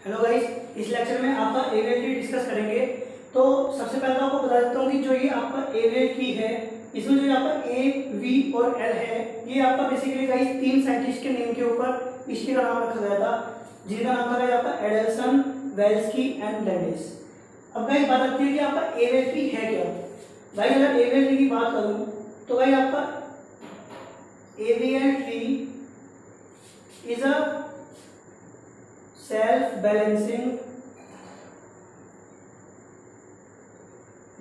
Hello guys, इस lecture में आपका एरियल ट्री डिस्कस करेंगे। तो सबसे पहले तो आपको बता देता हूँ कि जो ये आपका एरियल ट्री है, इसमें जो आपका ए, वी और एल है, ये आपका बेसिकली गाइस तीन साइंटिस्ट के नेम के ऊपर इस ट्री का नाम रखा गया था, जिनका नाम था आपका एडेल्सन, वेल्स्की एंड लैंडिस। अब गाइस बात आती है कि आपका एरियल ट्री है क्या। गाइस अगर एरियल ट्री की बात करूँ तो गाइस आपका aerial tree is a self-balancing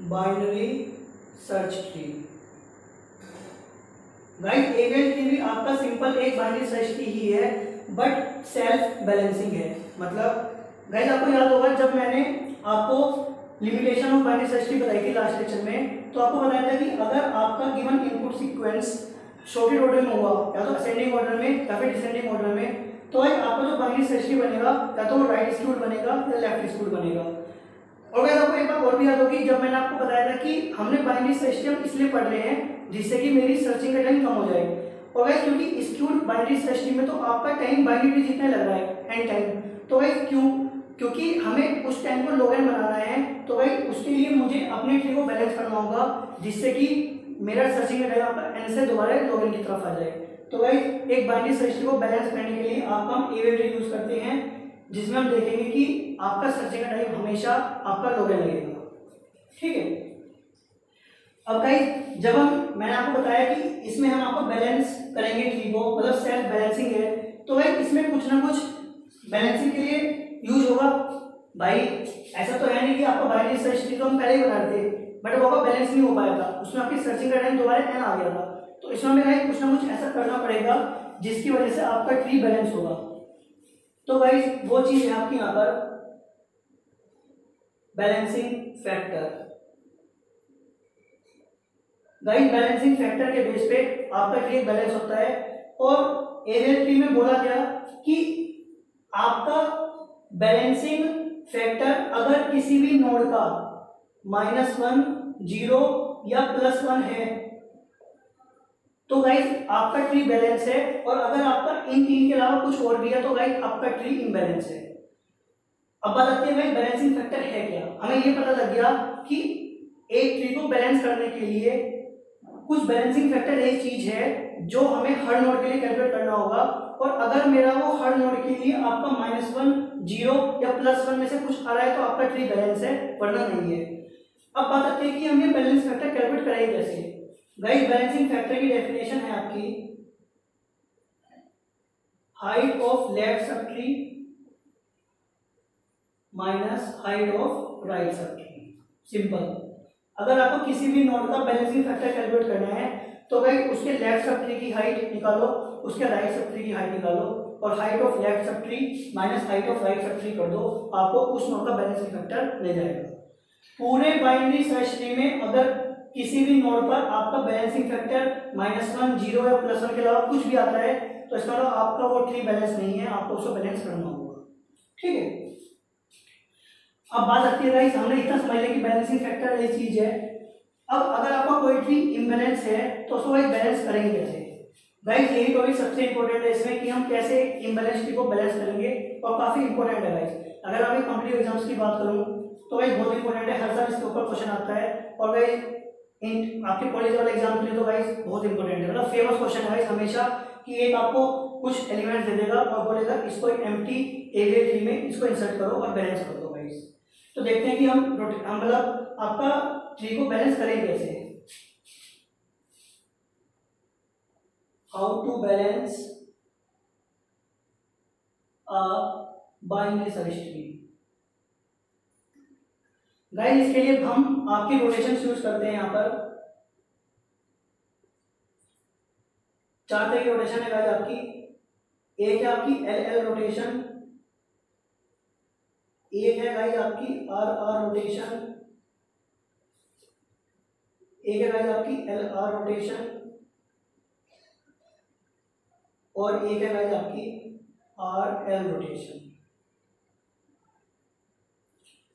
binary search tree। Guys aerial tree भी आपका सिंपल एक बाइनरी सर्च ट्री ही है, बट सेल्फ बैलेंसिंग है। मतलब गाइस आपको याद होगा जब मैंने आपको limitation of binary search tree बताई थी लास्ट लेक्चर में, तो आपको बताया था कि अगर आपका given input sequence shorted order में हुआ, या तो असेंडिंग ऑर्डर में या फिर डिसेंडिंग ऑर्डर में, तो आपका जो बाइनरी सर्च ट्री बनेगा या तो वो राइट स्क्यूड बनेगा या लेफ्ट स्क्यूड बनेगा। और अगर आपको एक बात और भी याद होगी, जब मैंने आपको बताया था कि हमने बाइनरी सर्च ट्री हम इसलिए पढ़ रहे हैं जिससे कि मेरी सर्चिंग का टाइम कम हो जाए। और गाइस क्योंकि स्क्यूड बाइनरी सर्च ट्री में तो आपका टाइम बाइनरी ट्री जितना लग रहा है एंड टाइम, तो गाइस क्योंकि हमें उस टाइम को लॉग एन बनाना है, तो गाइस उसके लिए मुझे अपने ट्री को बैलेंस करना होगा जिससे कि मेरा सर्चिंग का टाइम आपका एन से दोबारा लॉग एन की तरफ आ जाए। तो गाइस एक बाइनरी सर्च ट्री को बैलेंस करने के लिए आपका हम एरियल ट्री यूज करते हैं, जिसमें हम देखेंगे कि आपका सर्चिंग का टाइम हमेशा आपका लॉग एन लगेगा। ठीक है। अब गाइस जब मैंने आपको बताया कि इसमें हम आपको बैलेंस करेंगे ट्री को, मतलब सेल्फ बैलेंसिंग है, तो गाइस इसमें कुछ ना कुछ बैलेंसिंग के लिए यूज होगा। भाई ऐसा तो है नहीं कि आपको बाइनरी सर्च ट्री तो हम पहले ही बना रहे थे, बट वो आपका बैलेंस नहीं हो पाया था, उसमें आपकी सर्चिंग का टाइम दोबारा एन आ गया था। तो इसमें हमें कुछ ना कुछ ऐसा करना पड़ेगा जिसकी वजह से आपका ट्री बैलेंस होगा। तो गाइस वो चीज है आपकी यहाँ पर balancing factor. Guys balancing factor के बेस पे आपका ट्री बैलेंस होता है। और एरियल ट्री में बोला गया कि आपका बैलेंसिंग फैक्टर अगर किसी भी नोड का -1, 0 या +1 है तो गाइस आपका ट्री बैलेंस है, और अगर आपका इन तीन के अलावा कुछ और भी है तो गाइस आपका ट्री इम्बैलेंस है। अब बात आती है भाई बैलेंसिंग फैक्टर है क्या। हमें ये पता लग गया कि एक ट्री को बैलेंस करने के लिए कुछ बैलेंसिंग फैक्टर एक चीज है जो हमें हर नोड के लिए कैलकुलेट करना होगा, और अगर मेरा वो हर नोड के लिए आपका -1, 0 या +1 में से कुछ आ रहा है तो आपका ट्री बैलेंस है, वरना नहीं है। अब बात आती है कि हम ये बैलेंस फैक्टर कैलकुलेट करेंगे कैसे। गाइस बैलेंसिंग फैक्टर की डेफिनेशन है आपकी height of left sub tree minus height of right sub tree. Simple. अगर आपको किसी भी नोड का बैलेंसिंग फैक्टर कैलकुलेट करना है तो गाइस उसके लेफ्ट सब ट्री की हाइट निकालो, उसके राइट सब ट्री की हाइट निकालो, और height of left sub tree minus height of right sub tree कर दो, आपको उस नोड का बैलेंसिंग फैक्टर मिल जाएगा। पूरे बाइनरी सर्च ट्री में अगर किसी भी नोड पर आपका बैलेंसिंग फैक्टर -1, 0 या +1 के अलावा कुछ भी आता है तो इसका मतलब आपका वो ट्री बैलेंस नहीं है, आपको उसको बैलेंस करना होगा। ठीक है। अब बात आती है गाइस, हमने इतना समझ लिया कि बैलेंसिंग फैक्टर ये चीज है। अब अगर आपका कोई ट्री इम्बैलेंस है तो उसको गाइस बैलेंस करेंगे कैसे। गाइस यही टॉपिक सबसे इंपॉर्टेंट है इसमें कि हम कैसे इम्बैलेंस ट्री को बैलेंस करेंगे, और काफी इंपॉर्टेंट है गाइस। अगर आप कॉम्पिटिटिव एग्जाम्स की बात करूं तो गाइस बहुत इंपॉर्टेंट है, हर साल इसके ऊपर क्वेश्चन आता है, और गाइस आपके कॉलेज वाले एग्जाम के लिए तो गाइस बहुत इंपॉर्टेंट है। मतलब फेमस क्वेश्चन है गाइस हमेशा कि एक आपको कुछ एलिमेंट दे देगा और बोलेगा इसको एम्प्टी एरियल ट्री में इसको इंसर्ट करो और बैलेंस कर दो गाइस। तो देखते हैं कि हम मतलब आपका ट्री को बैलेंस करें कैसे। How to balance a binary search tree. Guys इसके लिए हम आपकी रोटेशन यूज करते हैं। यहाँ पर 4 तरह की रोटेशन है गाइस आपकी। एक है आपकी LL रोटेशन, एक है गाइस आपकी RR रोटेशन, एक है गाइस आपकी LR रोटेशन, और एक है गाइस आपकी RL रोटेशन।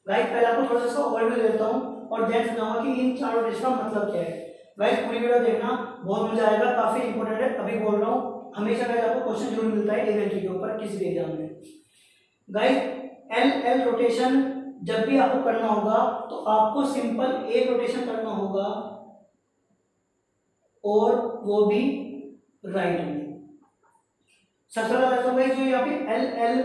गाइस पहले आपको थोड़ा सा इसका ओवरव्यू देता हूं और देन समझाऊंगा कि इन 4 रोटेशन का मतलब क्या है। गाइस पूरी वीडियो देखना, बहुत मजा आएगा, काफी इंपॉर्टेंट है। अभी बोल रहा हूं, हमेशा गाइस आपको क्वेश्चन जरूर मिलता है एरियल ट्री के ऊपर किसी भी एग्जाम में। गाइस एल एल रोटेशन जब भी आपको करना होगा तो आपको सिंपल एक रोटेशन करना होगा और वो भी राइट में। सबसे पहले गाइस जो यहाँ पे एल एल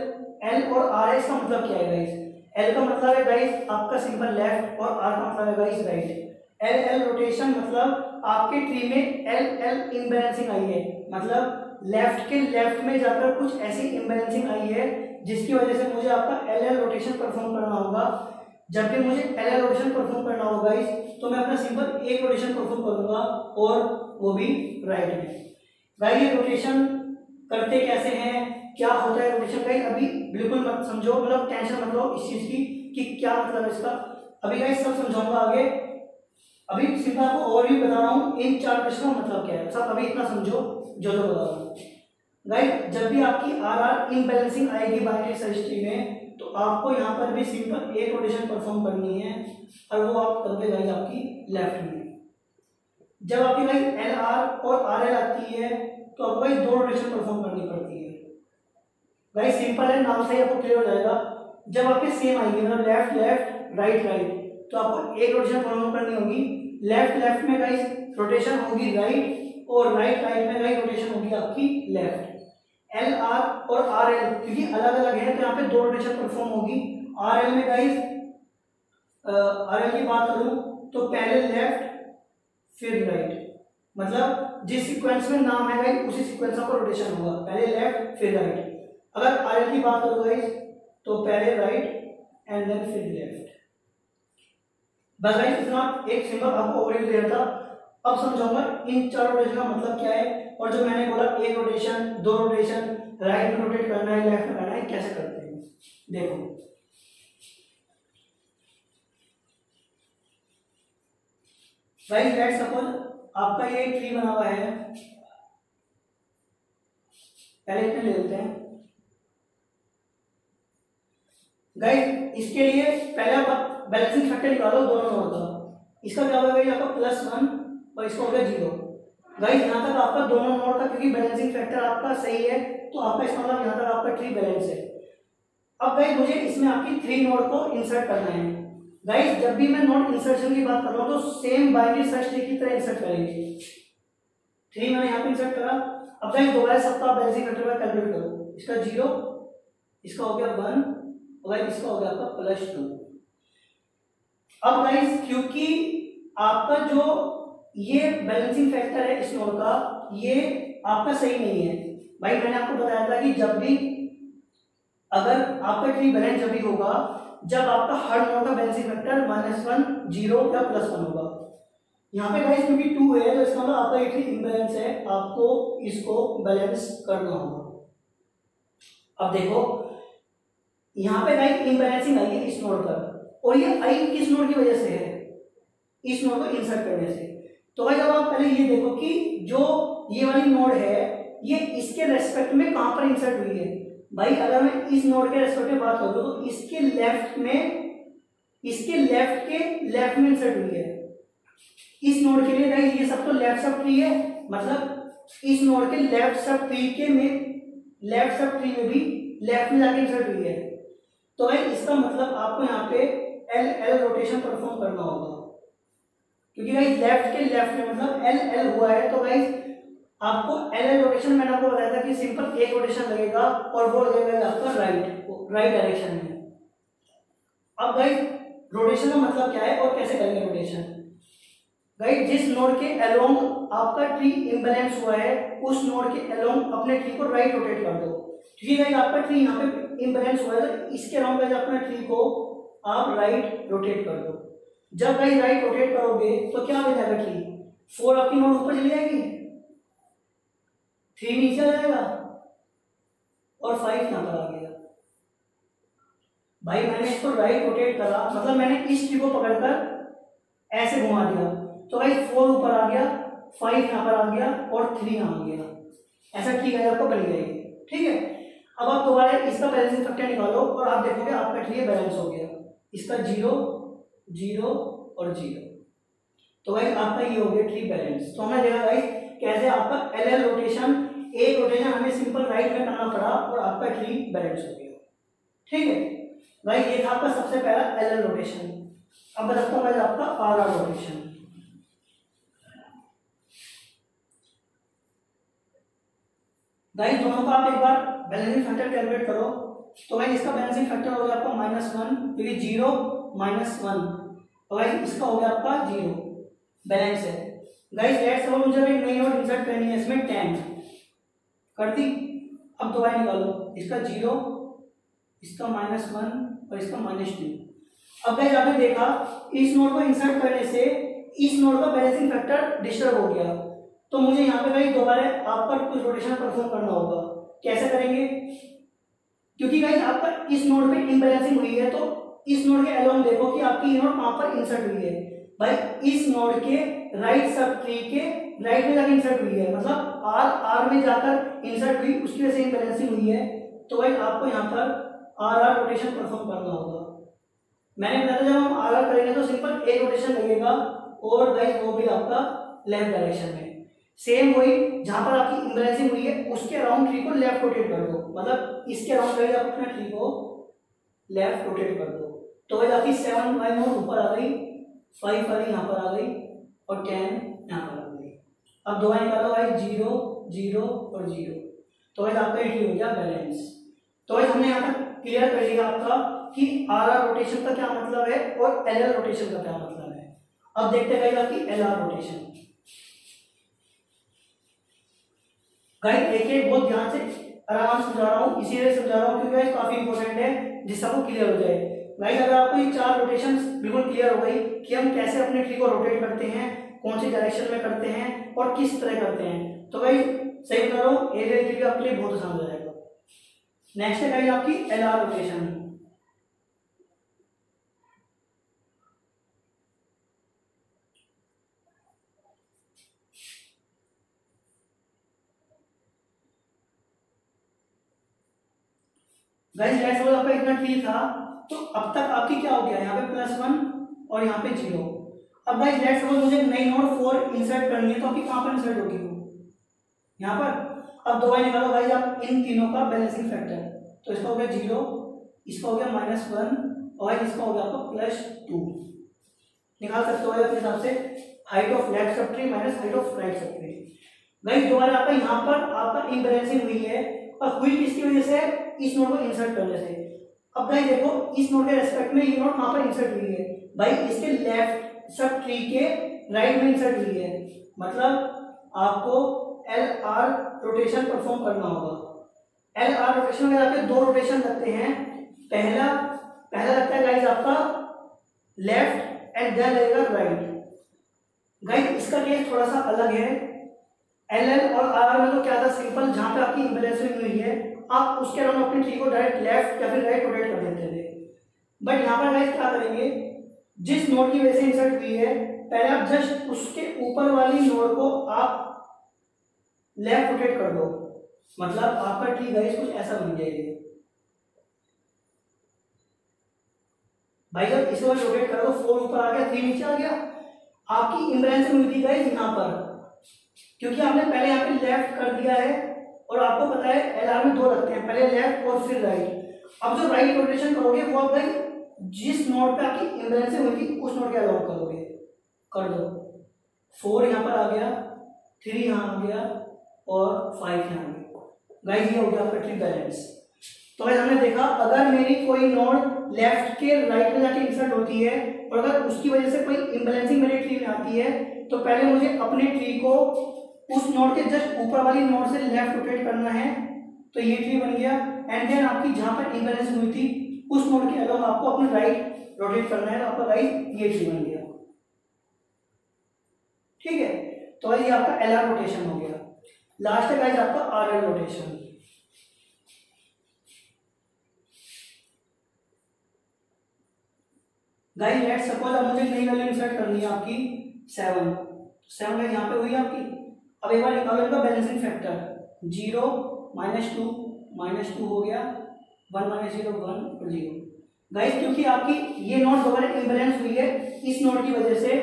एल और आर है, इसका मतलब क्या है गाइस? एल का मतलब है गाइस आपका सिंपल लेफ्ट और आर का मतलब है guys right. L L rotation मतलब आपके ट्री में एल एल इम्बैलेंसिंग आई है, मतलब लेफ्ट के लेफ्ट में जाकर कुछ ऐसी इम्बैलेंसिंग आई है जिसकी वजह से मुझे आपका एल एल रोटेशन परफॉर्म करना होगा। जब भी मुझे एल एल रोटेशन परफॉर्म करना होगा गाइस तो मैं अपना सिंपल एक रोटेशन परफॉर्म करूंगा और वो भी राइट में। गाइस ये रोटेशन करते कैसे हैं, क्या होता है रोटेशन गाइस, अभी बिल्कुल मत समझो, मतलब टेंशन मत लो इस चीज की कि क्या मतलब है इसका। अभी गाइस सब समझाऊंगा आगे, अभी सिंपल आपको ओवरव्यू बता रहा हूँ इन चार प्रश्नों का मतलब क्या है, सब अभी इतना समझो जो जो बता रहा हूँ। गाइस जब भी आपकी आर आर इनबैलेंसिंग आएगी बाइनरी सर्च ट्री में तो आपको यहाँ पर भी सिंपल एक रोटेशन परफॉर्म करनी है और वो आप करोगे गाइस आपकी लेफ्ट में। जब आपकी गाइस एल आर और आर एल आती है तो आपको गाइस दो रोटेशन परफॉर्म करनी पड़ती है। गाइस सिंपल है, नाम से ही आपको क्लियर हो जाएगा। जब आपके सेम आएंगे मतलब लेफ्ट लेफ्ट राइट राइट तो आपको एक रोटेशन परफॉर्म करनी होगी। लेफ्ट लेफ्ट में गाइस रोटेशन होगी राइट और राइट राइट में गाइस रोटेशन होगी आपकी लेफ्ट। एल आर और आर एल क्योंकि अलग अलग है तो यहाँ पे दो रोटेशन परफॉर्म होगी। आर एल में गाइस आर एल की बात करूं तो पहले लेफ्ट फिर राइट, मतलब जिस सीक्वेंस में नाम है गाइस उसी सीक्वेंस का रोटेशन होगा, पहले लेफ्ट फिर राइट। अगर आर एल की बात करो गाइस तो पहले राइट एंड देन फिर लेफ्ट। बस गाइस इतना एक सिंपल आपको ओवरव्यू दिया था। अब समझाऊंगा इन चार रोटेशन का मतलब क्या है और जो मैंने बोला एक रोटेशन दो रोटेशन राइट में रोटेट करना है लेफ्ट में करना है कैसे करते हैं। देखो गाइस लेट्स सपोज आपका ये ट्री बना हुआ है, पहले इतने ले लेते हैं गाइस। इसके लिए पहले आप बैलेंसिंग फैक्टर निकालो दोनों नोड का, इसका क्या होगा आपका +1 और इसका हो गया 0। गाइस यहाँ तक आपका दोनों नोड का क्योंकि बैलेंसिंग फैक्टर आपका सही है तो आपका इसका मतलब यहाँ तक आपका ट्री बैलेंस है। अब गाइस मुझे इसमें आपकी 3 नोड को इंसर्ट करना है। गाइस जब भी मैं नोड इंसर्शन की बात कर रहा हूँ तो सेम बाइनरी सर्च ट्री की तरह इंसर्ट करेंगे। 3 मैंने यहाँ पे इंसर्ट करा। अब गाइस दोबारा सबका बैलेंसिंग फैक्टर का कैलकुलेट करो, इसका 0 इसका हो गया 1 और इसका हो गया आपका +2। अब गाइस क्योंकि आपका जो ये बैलेंसिंग फैक्टर है इस नोड का ये आपका सही नहीं है भाई। मैंने आपको बताया था कि जब भी अगर आपका ट्री बैलेंस जब भी होगा जब आपका हर नोड का बैलेंसिंग फैक्टर -1 0 या +1 होगा। यहाँ पे गाइस क्योंकि 2 है तो इसका मतलब आपका ये ट्री इम्बैलेंस है, आपको इसको बैलेंस करना होगा। अब देखो यहाँ पे गाइस इम्बैलेंसिंग आई है इस नोड पर और ये आई किस नोड की वजह से है, इस नोड को इंसर्ट करने से। तो भाई जब आप पहले ये देखो कि जो ये वाली नोड है ये इसके रेस्पेक्ट में कहां पर इंसर्ट हुई है भाई। अगर मैं इस नोड के रेस्पेक्ट में बात करूं तो इसके लेफ्ट के लेफ्ट में इंसर्ट हुई है। इस नोड के लिए गाइस ये सब तो लेफ्ट सब ट्री है, मतलब इस नोड के लेफ्ट सब ट्री में भी लेफ्ट में जाके इंसर्ट हुई है। तो भाई इसका मतलब आपको यहाँ पे एल एल रोटेशन परफॉर्म करना होगा क्योंकि गाइस लेफ्ट के लेफ्ट में मतलब एल एल हुआ है। तो गाइस आपको एल एल रोटेशन मैंने आपको बताया था कि सिंपल एक रोटेशन लगेगा और वो लगेगा आपका राइट डायरेक्शन में। अब गाइस रोटेशन का मतलब क्या है और कैसे करेंगे रोटेशन। गाइस जिस नोड के अलोंग आपका ट्री इम्बैलेंस हुआ है उस नोड के अलोंग अपने ट्री को राइट रोटेट कर दो क्योंकि गाइस आपका ट्री यहाँ पे इम्बैलेंस हुआ है तो इसके अलोंग गाइस अपने ट्री को आप राइट रोटेट कर दो। जब गाइस राइट रोटेट करोगे तो क्या हो जाएगा ट्री 4 आपकी नोड ऊपर चली जाएगी, 3 नीचे आ जाएगा और 5 यहाँ पर आ गया। भाई मैंने इसको राइट रोटेट करा मतलब मैंने इस ट्री को पकड़कर ऐसे घुमा दिया तो भाई 4 ऊपर आ गया, 5 यहाँ पर आ गया और 3 यहाँ आ गया। ऐसा ट्री गाइस आपको बन जाएगी, ठीक है। अब आप दोबारा इसका बैलेंसिंग फैक्टर निकालो और आप देखोगे आपका ट्री बैलेंस हो गया, इसका 0 0 और 0। तो भाई आपका ये हो गया ट्री बैलेंस। तो हमने देखा भाई कैसे आपका एल एल रोटेशन एक रोटेशन हमें सिंपल राइट में करना पड़ा और आपका ट्री बैलेंस हो गया। ठीक है भाई, ये था आपका सबसे पहला एल रोटेशन। अब बताता हूँ भाई आपका आर आर रोटेशन। गाइस दोनों का आप एक बार बैलेंसिंग फैक्टर कैलकुलेट करो, तो भाई इसका बैलेंसिंग फैक्टर हो गया आपका -1, क्योंकि 0 -1, तो भाई इसका हो गया आपका 0, बैलेंस है। गाइस लेट्स सपोज मुझे एक नई नोट इंसर्ट करनी है, इसमें 10 कर दी। अब दो बार निकालो, इसका 0, इसका -1 और इसका -2। अब गाइस आपने देखा इस नोट को इंसर्ट करने से इस नोट का बैलेंसिंग फैक्टर डिस्टर्ब हो गया, तो मुझे यहाँ पे भाई दोबारा आप पर कुछ रोटेशन परफॉर्म करना होगा। कैसे करेंगे? क्योंकि गाइस आपका इस नोड पे इम्बैलेंसिंग हुई है, तो इस नोड के अलोंग देखो कि आपकी ये नोड कहां पर इंसर्ट हुई है। भाई इस नोड के राइट सब ट्री के राइट में जाकर इंसर्ट हुई है, मतलब आर में जाकर इंसर्ट हुई, उसकी वजह से इम्बैलेंसिंग हुई है। तो भाई आपको यहाँ पर आर आर रोटेशन परफॉर्म करना होगा। मैंने बताया था जब हम आर आर करेंगे तो सिंपल एक रोटेशन लगेगा, और गाइस वो भी आपका लेफ्ट डायरेक्शन में। सेम वही जहां पर आपकी इम्बैलेंसिंग हुई है उसके अराउंड ट्री को लेफ्ट रोटेट कर दो, मतलब इसके अराउंड कहीं आप अपने ट्री को लेफ्ट रोटेट कर दो। तो भाई आपकी 7 बाई नोट ऊपर आ गई, 5 वाली यहाँ पर आ गई, और 10 यहाँ पर आ गई। अब दो बार निकालो भाई, 0 0 और 0, तो भाई आपका ट्री हो गया बैलेंस। तो भाई हमने यहाँ तक क्लियर कर लिया आपका कि आर आर रोटेशन का क्या मतलब है और एल एल रोटेशन का क्या मतलब है। अब देखते हैं आपकी एल आर रोटेशन। गाइस देखिए बहुत ध्यान से आराम से समझा रहा हूँ, इसीलिए समझा रहा हूँ क्योंकि गाइस काफी इंपॉर्टेंट है, जिससे आपको क्लियर हो जाए। गाइस अगर आपको ये 4 रोटेशंस बिल्कुल क्लियर हो गई कि हम कैसे अपने ट्री को रोटेट करते हैं, कौन सी डायरेक्शन में करते हैं और किस तरह करते हैं, तो गाइस सही बता रहा हूँ, एरिया ट्री आपके लिए बहुत आसान हो जाएगा। नेक्स्ट है गाइस आपकी L R rotation. Guys let's suppose आपका इतना ट्री था, तो अब तक आपकी क्या हो गया, यहाँ पे +1 और यहाँ पे 0। अब गाइस लेट्स सपोज मुझे नई नोड 4 इंसर्ट करनी है, तो आपकी कहाँ पर इंसर्ट होगी वो, यहाँ पर। अब दो बार निकालो भाई आप इन तीनों का बैलेंसिंग फैक्टर, तो इसका हो गया 0, इसका हो गया -1 और इसका हो गया आपका +2। निकाल सकते हो अपने हिसाब से, height of left sub tree minus height of right sub tree. Guys दोबारा आपका यहाँ पर आपका इम्बैलेंसिंग हुई है, और हुई किसकी वजह से, इस नोड को इंसर्ट करने से। अब गाइस देखो इस नोड के रेस्पेक्ट में ये नोड कहां पर इंसर्ट हुई है, भाई इसके लेफ्ट सब ट्री के राइट में इंसर्ट हुई है, मतलब आपको एल आर रोटेशन परफॉर्म करना होगा। एल आर रोटेशन में आपके 2 रोटेशन लगते हैं। पहला लगता है गाइस आपका लेफ्ट एंड देन लगेगा राइट। गाइस इसका केस थोड़ा सा अलग है, एल एल और आर आर में तो क्या था, सिंपल जहां पे आपकी इम्बैलेंसिंग हुई है आप उसके अराउंड अपनी ट्री को डायरेक्ट लेफ्ट या फिर राइट रोटेट कर देते थे। बट यहाँ पर गाइस क्या करेंगे, जिस नोड की वजह से इंसर्ट हुई है पहले आप जस्ट उसके ऊपर वाली नोड को आप लेफ्ट रोटेट कर दो, मतलब आपका ट्री गाइस कुछ ऐसा बन जाएगा। भाई जब इसको रोटेट करो तो 4 ऊपर आ गया, 3 नीचे आ गया, आपकी इम्बैलेंसिंग हुई थी गाइस यहाँ पर, क्योंकि आपने पहले यहाँ पे लेफ्ट कर दिया है, और आपको पता है एल आर में 2 लगते हैं, पहले लेफ्ट और फिर राइट। अब जो राइट रोटेशन करोगे वो आप भाई जिस नोड पे आपकी इम्बैलेंसिंग हुई थी उस नोड के अलाउ करोगे, कर दो। 4 यहाँ पर आ गया, 3 यहाँ आ गया और 5 यहाँ आ गया। गाइस ये हो गया आपका ट्री बैलेंस। तो भाई हमने देखा अगर मेरी कोई नोड लेफ्ट के राइट में जाके इंसर्ट होती है और अगर उसकी वजह से कोई इम्बैलेंसिंग मेरे ट्री में आती है, तो पहले मुझे अपने ट्री को उस नोड के जस्ट ऊपर वाली नोड से लेफ्ट रोटेट करना है, तो ये ट्री बन गया। एंड देन आपकी जहां पर इम्बैलेंस हुई थी उस नोड के अलावा आपको अपने राइट रोटेट करना है, तो आपका राइट ये ट्री बन गया। ठीक है, तो ये आपका एल आर रोटेशन हो गया। लास्ट है गाइस आपका R L rotation. Guys let's suppose अब मुझे नई वैल्यू इंसर्ट करनी है आपकी 7 गाइस यहाँ पे हुई है आपकी। अब एक बार निकालो इनका बैलेंसिंग फैक्टर, 0 -2 हो गया, 1 - 0 1 और 0। गाइस क्योंकि आपकी ये नोड दोबारा इम्बैलेंस हुई है इस नोड की वजह से,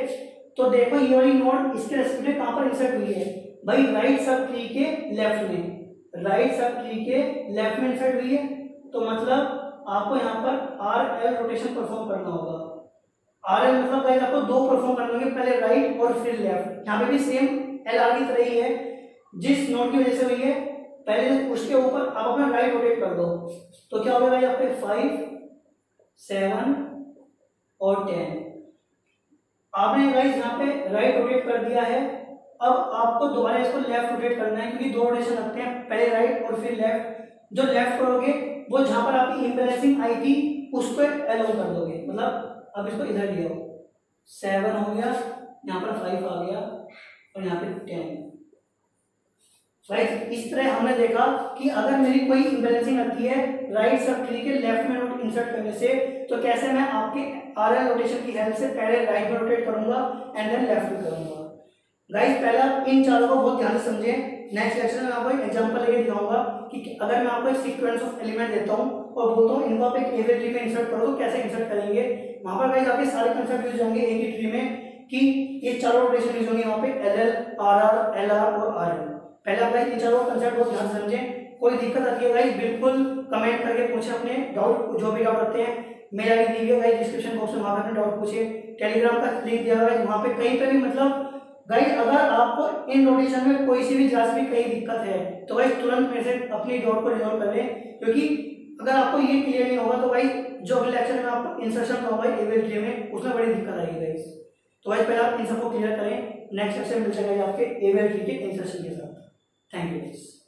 तो देखो ये वाली नोड इसके रेस्पेक्ट में कहां पर इंसर्ट हुई है, भाई राइट सब ट्री के लेफ्ट में, राइट सब ट्री के लेफ्ट में इंसर्ट हुई है। तो मतलब आपको यहाँ पर आर एल रोटेशन परफॉर्म करना होगा। आर एल मतलब गाइस आपको दो परफॉर्म करने होंगे, पहले राइट और फिर लेफ्ट। यहाँ पे भी सेम एल आर की तरह ही है, जिस नोट की वजह से हुई है पहले उसके ऊपर आप अपना राइट रोटेट कर दो, तो क्या होगा यहाँ पे 5, 7 और 10। आपने गाइस यहाँ पे राइट रोटेट कर दिया है। अब आपको दोबारा इसको लेफ्ट रोटेट करना है, क्योंकि दो रोटेशन लगते हैं, पहले राइट और फिर लेफ्ट। जो लेफ्ट करोगे वो जहां पर आपकी इम्बैलेंसिंग आई थी उसको एलो कर दोगे, मतलब अब इसको इधर ले आओ, 7 हो गया, यहाँ पर 5 आ गया और यहाँ पे 10। राइट, इस तरह हमने देखा कि अगर मेरी कोई इम्बैलेंसिंग आती है राइट सब ट्री के लेफ्ट में नोट इंसर्ट करने से, तो कैसे मैं आपके आर एल रोटेशन की हेल्प से पहले राइट में रोटेट करूंगा एंड देन लेफ्ट में करूंगा। गाइस पहला इन चारों को बहुत ध्यान से समझें। नेक्स्ट लेक्चर में आपको एक एग्जांपल लेके दिखाऊंगा कि अगर मैं आपको एक सीक्वेंस ऑफ एलिमेंट देता हूं और बोलता हूं इनको आप एक एवरेज ट्री में इंसर्ट करो, तो कैसे इंसर्ट करेंगे। वहां पर गाइस आपके सारे कंसेप्ट यूज होंगे एक ही ट्री में, कि ये चारों रोटेशन यूज होंगे वहां पे L L, R R, L R और आर एल। पहले आप गाइस इन चारों कंसेप्ट बहुत ध्यान से समझें। कोई दिक्कत आती है गाइस बिल्कुल कमेंट करके पूछे अपने डाउट, जो भी डाउट आते हैं। मेरा आईडी दी हुई है गाइस डिस्क्रिप्शन बॉक्स में, वहां पे अपने डाउट पूछिए। टेलीग्राम का लिंक दिया हुआ है, वहां पे कहीं पे भी मतलब गाइस अगर आपको इन रोटेशन में कोई सी भी जरा सी भी कहीं दिक्कत है तो गाइस तुरंत मेरे से अपनी डाउट को रिजॉल्व कर लें, क्योंकि अगर आपको ये क्लियर नहीं होगा तो गाइस जो अगले लेक्चर में आपको इंसर्शन होगा एवरेज ट्री में, उसमें बड़ी दिक्कत आएगी गाइस। तो गाइस पहले आप इन सबको क्लियर करें, नेक्स्ट लेक्चर में मिल जाएगा आपके एवरेज ट्री के इंसर्शन के साथ। Thank you guys.